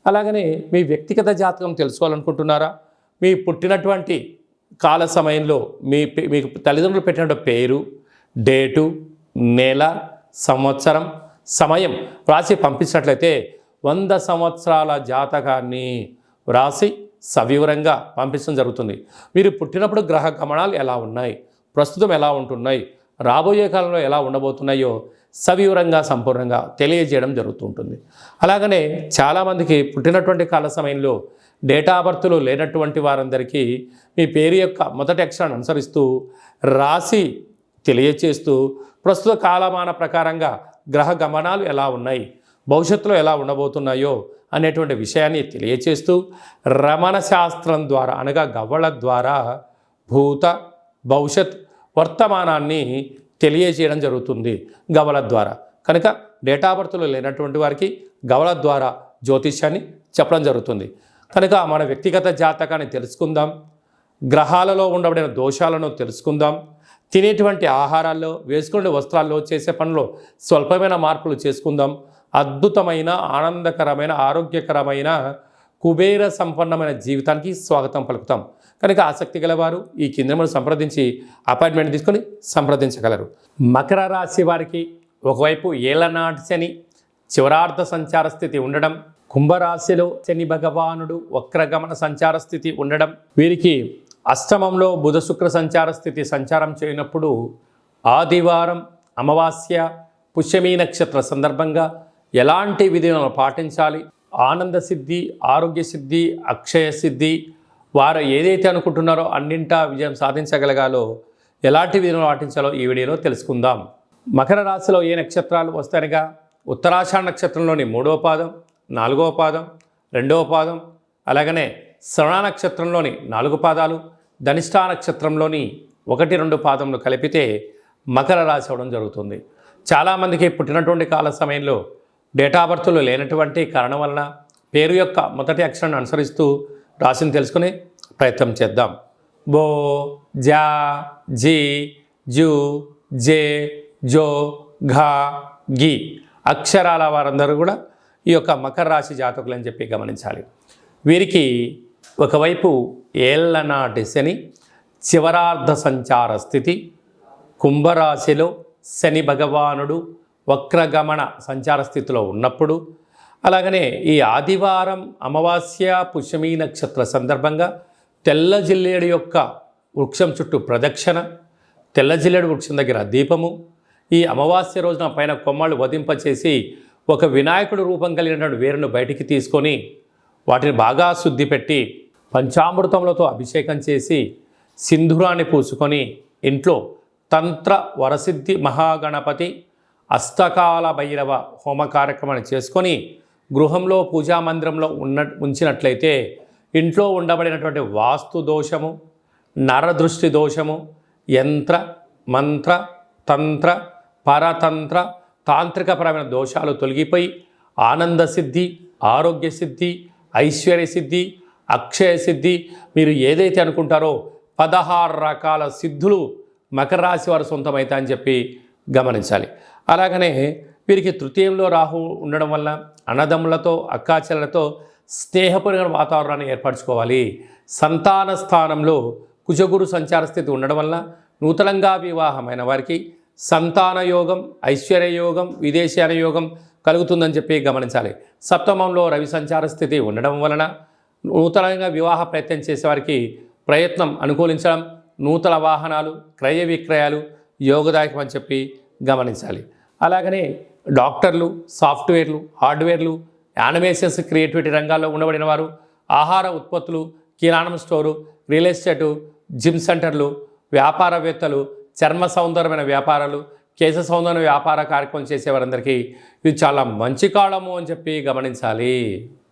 అలాగనే మీ వ్యక్తిగత జాతకం తెలుసుకోవాలనుకుంటున్నారా? మీ పుట్టినటువంటి కాల సమయంలో మీకు తల్లిదండ్రులు పెట్టినటువంటి పేరు, డేటు, నెల, సంవత్సరం, సమయం వ్రాసి పంపించినట్లయితే 100 సంవత్సరాల జాతకాన్ని వ్రాసి సవివరంగా పంపించడం జరుగుతుంది. మీరు పుట్టినప్పుడు గ్రహ గమనాలు ఎలా ఉన్నాయి, ప్రస్తుతం ఎలా ఉంటున్నాయి, రాబోయే కాలంలో ఎలా ఉండబోతున్నాయో సవివరంగా సంపూర్ణంగా తెలియజేయడం జరుగుతుంటుంది. అలాగనే చాలామందికి పుట్టినటువంటి కాల సమయంలో డేటా బర్త్లు లేనటువంటి వారందరికీ మీ పేరు యొక్క మొదటి అక్షరాన్ని అనుసరిస్తూ రాసి తెలియచేస్తూ ప్రస్తుత కాలమాన ప్రకారంగా గ్రహ గమనాలు ఎలా ఉన్నాయి, భవిష్యత్తులో ఎలా ఉండబోతున్నాయో అనేటువంటి విషయాన్ని తెలియచేస్తూ రమణ శాస్త్రం ద్వారా అనగా గవ్వల ద్వారా భూత భవిష్యత్ వర్తమానాన్ని తెలియజేయడం జరుగుతుంది గవ్వల ద్వారా. కనుక డేటా బర్త్లు లేనటువంటి వారికి గవ్వల ద్వారా జ్యోతిష్యాన్ని చెప్పడం జరుగుతుంది. కనుక మన వ్యక్తిగత జాతకాన్ని తెలుసుకుందాం, గ్రహాలలో ఉండబడిన దోషాలను తెలుసుకుందాం, తినేటువంటి ఆహారాల్లో, వేసుకునే వస్త్రాల్లో, చేసే పనుల్లో స్వల్పమైన మార్పులు చేసుకుందాం. అద్భుతమైన, ఆనందకరమైన, ఆరోగ్యకరమైన, కుబేర సంపన్నమైన జీవితానికి స్వాగతం పలుకుతాం. కనుక ఆసక్తి గలవారు ఈ కింద సంప్రదించి అపాయింట్మెంట్ తీసుకొని సంప్రదించగలరు. మకర రాశి వారికి ఒకవైపు ఏలనాటి శని చివరార్ధ సంచార స్థితి ఉండడం, కుంభరాశిలో శని భగవానుడు వక్రగమన సంచార స్థితి ఉండడం, వీరికి అష్టమంలో బుధ శుక్ర సంచార స్థితి సంచారం చేయనప్పుడు ఆదివారం, అమావాస్య, పుష్యమీ నక్షత్ర సందర్భంగా ఎలాంటి విధులను పాటించాలి, ఆనంద సిద్ధి, ఆరోగ్య సిద్ధి, అక్షయ సిద్ధి, వారు ఏదైతే అనుకుంటున్నారో అన్నింటా విజయం సాధించగలగాలో ఎలాంటి విధులను పాటించాలో ఈ వీడియోలో తెలుసుకుందాం. మకర రాశిలో ఏ నక్షత్రాలు వస్తాయనగా ఉత్తరాషాఢ నక్షత్రంలోని 3వ పాదం, 4వ పాదం, 2వ పాదం, అలాగనే శ్రవణ నక్షత్రంలోని 4 పాదాలు, ధనిష్ఠా నక్షత్రంలోని 1, 2 పాదములు కలిపితే మకర రాశి అవడం జరుగుతుంది. చాలామందికి పుట్టినటువంటి కాల సమయంలో డేటా బర్త్లు లేనటువంటి కారణం వలన పేరు యొక్క మొదటి అక్షరాన్ని అనుసరిస్తూ రాశిని తెలుసుకునే ప్రయత్నం చేద్దాం. బో, జా, జీ, జూ, జే, జో, ఘా, గి అక్షరాల వారందరూ కూడా ఈ యొక్క మకర రాశి జాతకులు అని చెప్పి గమనించాలి. వీరికి ఒకవైపు ఏళ్ళనాటి శని చివరార్ధ సంచార స్థితి, కుంభరాశిలో శని భగవానుడు వక్రగమన సంచార స్థితిలో ఉన్నప్పుడు, అలాగనే ఈ ఆదివారం, అమావాస్య, పుష్యమీ నక్షత్ర సందర్భంగా తెల్ల జిల్లేడు యొక్క వృక్షం చుట్టూ ప్రదక్షిణ, తెల్ల జిల్లేడు వృక్షం దగ్గర దీపము, ఈ అమావాస్య రోజున పైన కొమ్మలు వధింపచేసి ఒక వినాయకుడు రూపం కలిగినటువంటి వేరును బయటికి తీసుకొని వాటిని బాగా శుద్ధి పెట్టి పంచామృతములతో అభిషేకం చేసి సింధూరాన్ని పూసుకొని ఇంట్లో తంత్ర వరసిద్ధి మహాగణపతి అష్టకాల భైరవ హోమ కార్యక్రమాన్ని చేసుకొని గృహంలో పూజా మందిరంలో ఉంచినట్లయితే ఇంట్లో ఉండబడినటువంటి వాస్తు దోషము, నరదృష్టి దోషము, యంత్ర మంత్ర తంత్ర పరతంత్ర తాంత్రికపరమైన దోషాలు తొలగిపోయి ఆనంద సిద్ధి, ఆరోగ్య సిద్ధి, ఐశ్వర్య సిద్ధి, అక్షయ సిద్ధి, మీరు ఏదైతే అనుకుంటారో 16 రకాల సిద్ధులు మకర రాశి వారు సొంతమవుతాయని చెప్పి గమనించాలి. అలాగనే వీరికి తృతీయంలో రాహు ఉండడం వల్ల అన్నదమ్ములతో, అక్కాచెల్లెలతో స్నేహపూర్వక వాతావరణాన్ని ఏర్పరచుకోవాలి. సంతాన స్థానంలో కుజగురు సంచార స్థితి ఉండడం వల్ల నూతనంగా వివాహమైన వారికి సంతాన యోగం, ఐశ్వర్య యోగం, విదేశీయాన యోగం కలుగుతుందని చెప్పి గమనించాలి. సప్తమంలో రవి సంచార స్థితి ఉండడం వలన నూతనంగా వివాహ ప్రయత్నం చేసేవారికి ప్రయత్నం అనుకూలించడం, నూతన వాహనాలు, క్రయ విక్రయాలు యోగదాయకం అని చెప్పి గమనించాలి. అలాగనే డాక్టర్లు, సాఫ్ట్వేర్లు, హార్డ్వేర్లు, యానిమేషన్స్, క్రియేటివిటీ రంగాల్లో ఉండబడిన వారు, ఆహార ఉత్పత్తులు, కిరాణం స్టోరు, రియల్ ఎస్టేటు, జిమ్ సెంటర్లు, వ్యాపారవేత్తలు, చర్మ సౌందర్యమైన వ్యాపారాలు, కేశ సౌందర్య వ్యాపార కార్యక్రమం చేసేవారందరికీ ఇది చాలా మంచి కాలము అని చెప్పి గమనించాలి.